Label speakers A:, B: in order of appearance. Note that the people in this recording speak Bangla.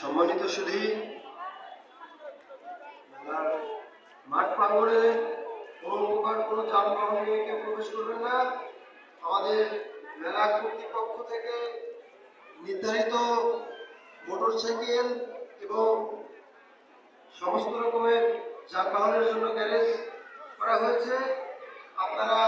A: সম্মানিত সুধী, মেলার মাঠ প্রাঙ্গণে কোনো প্রকার কোনো যানবাহন নিয়ে কেউ প্রবেশ করবেন না। আমাদের মেলা কর্তৃপক্ষ থেকে নির্ধারিত মোটরসাইকেল এবং সমস্ত রকমের যানবাহনের জন্য গ্যারেজ করা হয়েছে। আপনারা